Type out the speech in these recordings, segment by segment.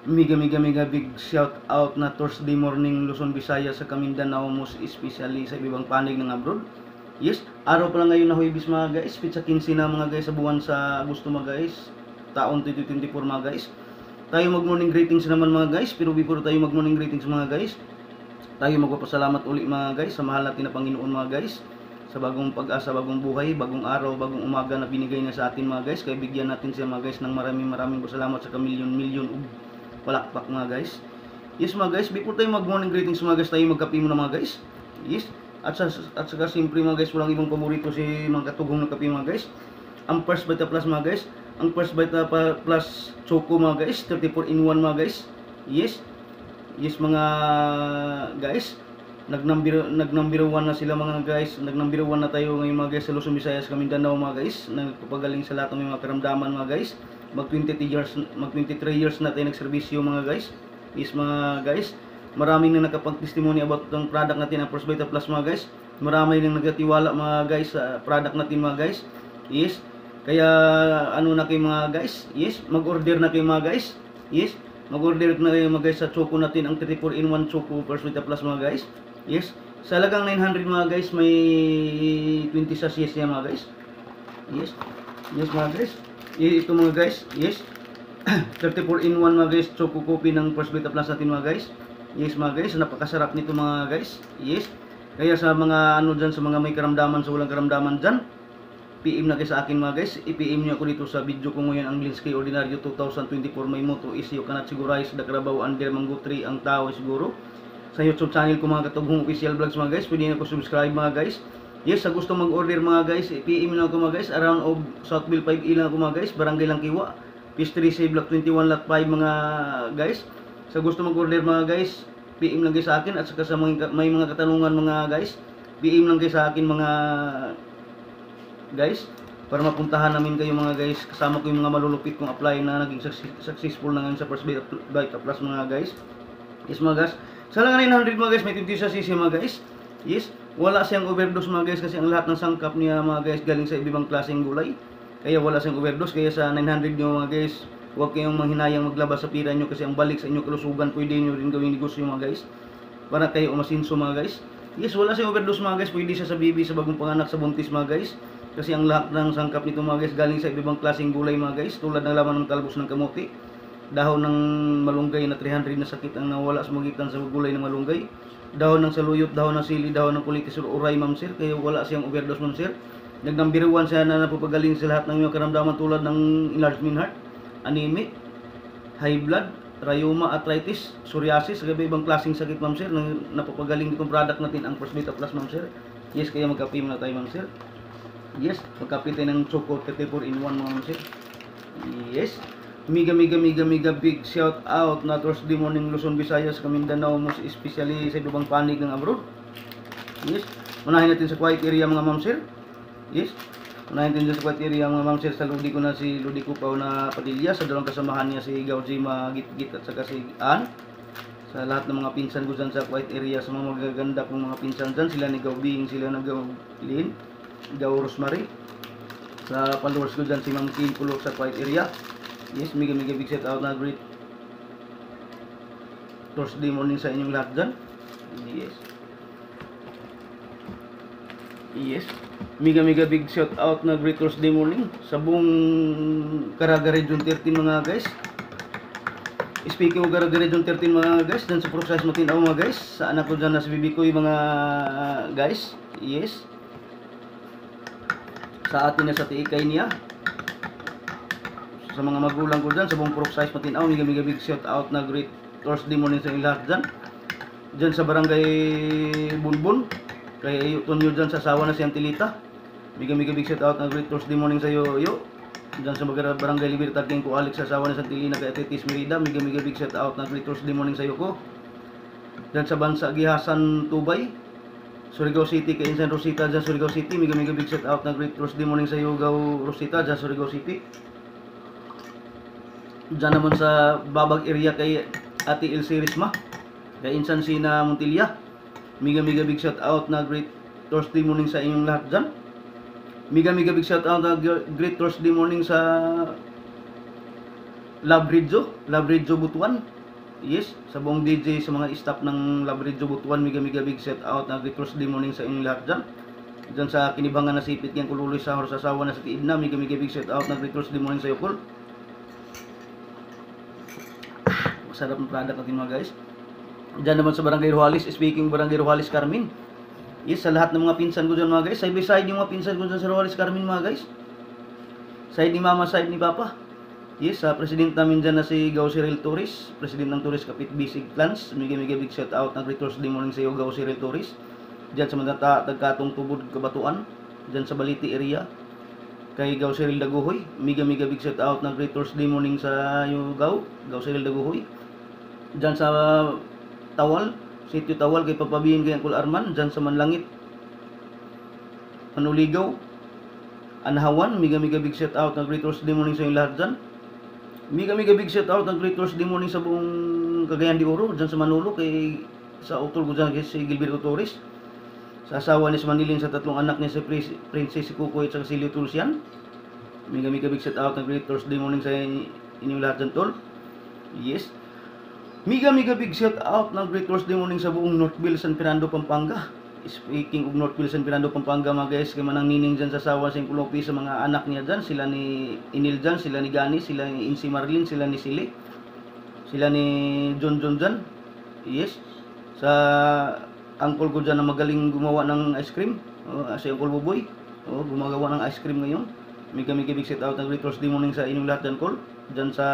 Mega big shout out na Thursday morning Luzon, Visayas sa Mindanao, most especially sa ibang panig ng abroad. Yes, araw pa lang ngayon na Huwebes mga guys, pizza 15 na mga guys sa buwan sa Agosto mga guys, taon 2024 mga guys. Tayo mag morning greetings naman mga guys, pero before tayo mag morning greetings mga guys, tayo magpapasalamat uli mga guys sa mahal natin na Panginoon mga guys, sa bagong pag-asa, bagong buhay, bagong araw, bagong umaga na binigay niya sa atin mga guys. Kaya bigyan natin siya mga guys ng maraming salamat sa kamilyon-milyon palakpak mga guys. Yes mga guys, before tayo mag morning greetings mga guys, tayo magkape muna mga guys. Yes, at saka siyempre mga guys, walang ibang paborito si mga katugong na kape mga guys, ang First Vita Plus mga guys. Ang First Vita Plus Choco mga guys, 34 in 1 mga guys. Yes, yes mga guys, nagnumber 1 na sila mga guys. Nagnumber 1 na tayo ngayon mga guys sa Luzon, Visayas, Mindanao mga guys. Nagpapagaling sa lahat ng mga karamdaman mga guys. Mag 23 years na tayo nagserbisyo mga guys. Yes mga guys, maraming na nakapag-testimony about ng product natin, ang First Vita Plus mga guys. Maraming nang nagkatiwala mga guys sa product natin mga guys. Yes, kaya ano na kayo mga guys. Yes, mag-order na kayo mga guys. Yes, mag-order na kayo mga guys sa Choco natin, ang 34 in 1 Choco First Vita Plus mga guys. Yes, sa halagang 900 mga guys, may 20 sachets yan mga guys. Yes, yes mga guys. Ito mga guys, yes, 34 in 1 mga guys, Choco Coffee ng First Vita Plus natin mga guys. Yes mga guys, napakasarap nito mga guys. Yes, kaya sa mga ano dyan, sa mga may karamdaman, sa walang karamdaman dyan, PM na kayo sa akin mga guys. I-PM nyo ako dito sa video ko ngayon, ang Linsky Ordinaryo 2024. May motto is you cannot sigurize the Carabao under Mango Tree, ang tao siguro. Sa YouTube channel ko mga katugong official vlogs mga guys, pwede nyo ako subscribe mga guys. Yes, sa gusto mag-order mga guys, PM na ako mga guys. Around of Southville 5E lang ako mga guys, Barangay Langkiwa, Pistry sa Block 21 Lot 5 mga guys. Sa gusto mag-order mga guys, PM lang kayo sa akin. At saka sa may mga katanungan mga guys, PM lang kayo sa akin mga guys, para mapuntahan namin kayo mga guys. Kasama ko yung mga malulupit kong apply na naging successful na ngayon sa First Vita Plus mga guys. Yes mga guys, sa lang 900 mga guys, may 20 cc mga guys. Yes, wala siyang overdose mga guys, kasi ang lahat ng sangkap niya mga guys galing sa ibang klaseng gulay. Kaya wala siyang overdose. Kaya sa 900 nyo mga guys, huwag kayong manghinayang maglabas sa pira nyo, kasi ang balik sa inyo kalusugan, pwede nyo rin gawing negosyo mga guys, para kayo umasinso mga guys. Yes, wala siyang overdose mga guys. Pwede siya sa baby, sa bagong panganak, sa buntis mga guys. Kasi ang lahat ng sangkap nito mga guys galing sa ibang klaseng gulay mga guys, tulad ng laman ng talbos ng kamote, dahon ng malunggay na 300 na sakit ang nawala sa magitan sa gulay ng malunggay, dahon ng saluyot, dahon ng sili, dahon ng kulitis o uray ma'am sir. Kaya wala siyang overdose ma'am sir. Nag-number 1 siya na napapagaling sa lahat ng mga karamdaman tulad ng enlargement heart, anemic, high blood, rheuma, arthritis, psoriasis, gabi ibang klaseng sakit ma'am sir. Napapagaling itong product natin, ang First Vita Plus ma'am sir. Yes, kaya magkape muna tayo ma'am sir. Yes, magkape tayo ng Choco 34 in 1 mga ma'am sir. Yes, mega big shout out na Thursday morning Luzon, Visayas, Mindanao, most especially sa ibang panig ng abroad. Yes, unahin natin sa quiet area mga ma'am sir. Yes, unahin natin sa quiet area mga ma'am sir. Sa Ludi ko na si Ludi Kupaw na Padilla, sa dalawang kasamahan niya si Gaujima Git at saka si Ann. Sa lahat ng mga pinsan ko dyan sa quiet area, sa mga magaganda kong mga pinsan dyan, sila ni Gaubing, sila ni Gaulin, Gaw Rosemary. Sa followers ko dyan si Ma'am Kim Pulo sa quiet area. Yes, mega big shout out na great Thursday morning sa inyong lahat dyan. Yes, yes, mega big shout out na great Thursday morning sa buong Caraga Region 13 mga guys. Speaking of Caraga Region 13 mga guys, dyan sa Process Matinaw mga guys, sa anak ko dyan na si Bibi ko yung mga guys. Yes, sa atin na sa tiikay niya, sa mga magulang ko dyan, sa buong Process Matinaw, mega big shout out na great Thursday morning sa inyong lahat dyan. Dyan sa barangay Bunbun, kay Tonyo dyan sa asawa na si Antilita, mega big shout out na great Thursday morning sa iyo. Dyan sa barangay Libertad, King ko Alex sa asawa na Santilina, kay Atitis Merida, mega big shout out na great Thursday morning sa iyo ko. Dyan sa Bansa Gihasan Tubay, Surigao City, kay Insan Rosita dyan Surigao City, mega big shout out na great Thursday morning sa iyo Gaw Rosita dyan Surigao City. Dyan naman sa Babag area kay Ate Elsie Risma, kay Insan Sina Montilla, mega big shout out na great Thursday morning sa inyong lahat dyan. Mega big shout out na great Thursday morning sa Labridjo Butuan. Yes, sa buong DJ, sa mga staff ng Labridjo Butuan, mega big shout out na great Thursday morning sa inyong lahat dyan. Dyan sa kinibangan na sipit yan, kululoy sa asawa na sa tiid na, mega big shout out na great Thursday morning sa iyo, Kul. Masarap ng product natin mga guys. Dyan naman sa Barangay Rojalis, speaking Barangay Rojalis, Carmen. Yes, sa lahat ng mga pinsan ko dyan mga guys, side by side yung mga pinsan ko dyan sa Rojalis, Carmen mga guys. Side ni Mama, side ni Papa. Yes, president namin dyan na si Gao Cyril Torres, president ng Torres Kapit Bisig Clans. Mega big shout out ng great Thursday morning sa iyo, Gao Cyril Torres. Dyan sa mga tagkatong Tubod, Kabatuan, dyan sa Baliti area. Kay Gao Cyril Daguhoy, mega big shout out ng great Thursday morning sa iyo, Gao Cyril Daguhoy. Dyan sa Tawal, Sitio Tawal, kay Papabihin kay Uncle Arman. Dyan sa Manlangit, Manuligaw, Anahawan, mega big shout out ng great Thursday morning sa iyo lahat dyan. Mega big shout out ng great Thursday morning sa buong Cagayan de Oro, dyan sa Manolo, kay sa utol ko dyan kay si Gilberto Torres, sa asawa ni Manilin, sa tatlong anak niya, si Princess, si Kukoy at si Leo Tulsian. Mega big shout out ng great Thursday morning sa inyong lahat dyan, tol. Yes. Mega big shout out ng great Thursday morning sa buong Northville, San Fernando, Pampanga. Speaking of Northville, San Fernando, Pampanga mga guys, kay manang nining dyan sa asawa sa Kulopi, sa mga anak niya dyan, sila ni Inil dyan, sila ni Gani, sila ni Insi Marlin, sila ni Sili, sila ni John dyan. Yes, sa uncle ko dyan na magaling gumawa ng ice cream, si Uncle Buboy, gumagawa ng ice cream ngayon. Mega big shout out ng great Thursday morning sa inyong lahat dyan, Col. Dyan sa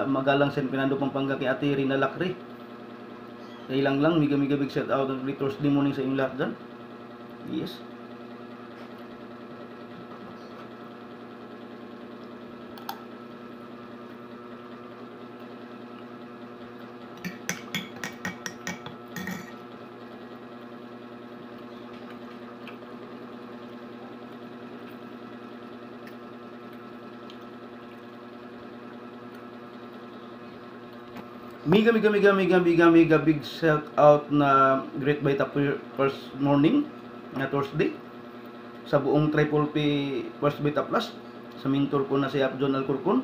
Magalang, San Fernando, Pampanga, kay Ate Rina Lacre. Kailang lang, mega big shout out ng great Thursday morning sa inyong lahat dyan. Yes. Mega big shout out na Great Baita first morning na Thursday sa buong Triple P First Beta Plus, sa mentor ko na si Ap John Alcorcon,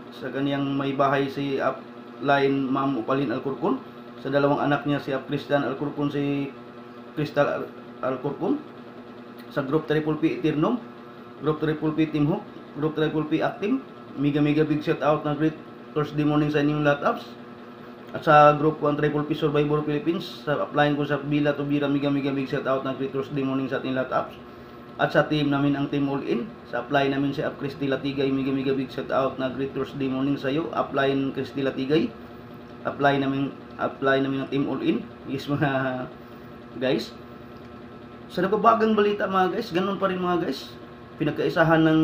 sa kaniyang may bahay si Ap Line Ma'am Upalin Alcorcon, sa dalawang anak niya si Ap Christian Alcorcon, si Crystal Alcorcon, sa Group Triple P Eternum, Group Triple P Team Hook, Group Triple P Acting. Mega big shout out na Great Thursday morning sa inyong lahat, apps. At sa group ko ang Triple P Survivor Philippines, sa upline ko sa Bila to Bira, mega big shout out ng great Thursday morning sa ating lahat, apps. At sa team namin ang Team All In, sa apply namin si Ap Christy Latigay, mega big shout out na great Thursday morning sa iyo, upline Christy Latigay. Apply namin ang Team All In. Yes mga guys. Sa nababagang balita mga guys, ganun pa rin mga guys. Pinagkaisahan ng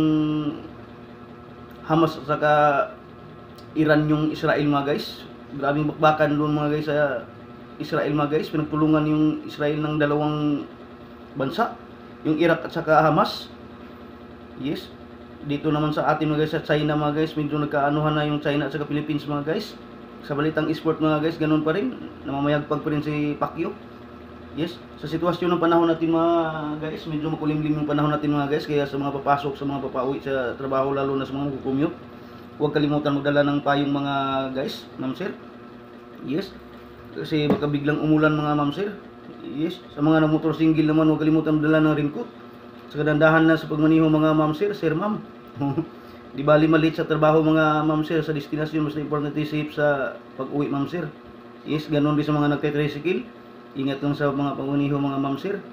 Hamas at saka Iran yung Israel mga guys. Grabing bakbakan doon mga guys sa Israel mga guys. Pinagtulungan yung Israel ng dalawang bansa, yung Iraq at saka Hamas. Yes. Dito naman sa atin mga guys, sa China mga guys, medyo nagkaanuhan na yung China at saka Philippines mga guys. Sa balitang esport mga guys, ganun pa rin. Namamayagpag pa rin si Pacquiao. Yes. Sa sitwasyon ng panahon natin mga guys, medyo makulimlim yung panahon natin mga guys. Kaya sa mga papasok, sa mga papauwi sa trabaho, lalo na sa mga magkukumute, huwag kalimutan magdala ng payong mga guys, ma'am sir. Yes. Kasi baka biglang umulan mga ma'am sir. Yes. Sa mga motor single naman, huwag kalimutan magdala ng raincoat. Sa kadandahan na sa pagmaniho mga ma'am sir, ma'am. Di bali malit sa trabaho mga ma'am sir, sa destinasyon, mas importante safe sa pag-uwi ma'am sir. Yes, ganun din sa mga nagte-tricycle. Ingat lang sa mga pagmaniho mga ma'am sir.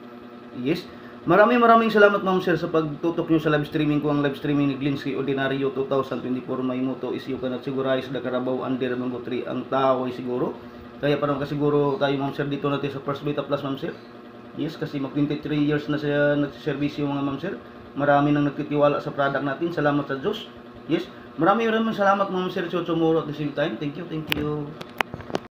Yes. Maraming salamat ma'am sir sa pagtutok nyo sa live streaming ko, ang live streaming ni Glinsky Ordinario 2024. My motto is you cannot sigurize the Carabao under number 3. Ang tao ay siguro. Kaya para makasiguro tayo ma'am sir dito natin sa First Beta Plus ma'am sir. Yes, kasi mag 23 years na siya nagsiservisyo mga ma'am sir. Marami nang nagtitiwala sa product natin. Salamat sa Diyos. Yes, maraming salamat ma'am sir. So tomorrow at the same time. Thank you.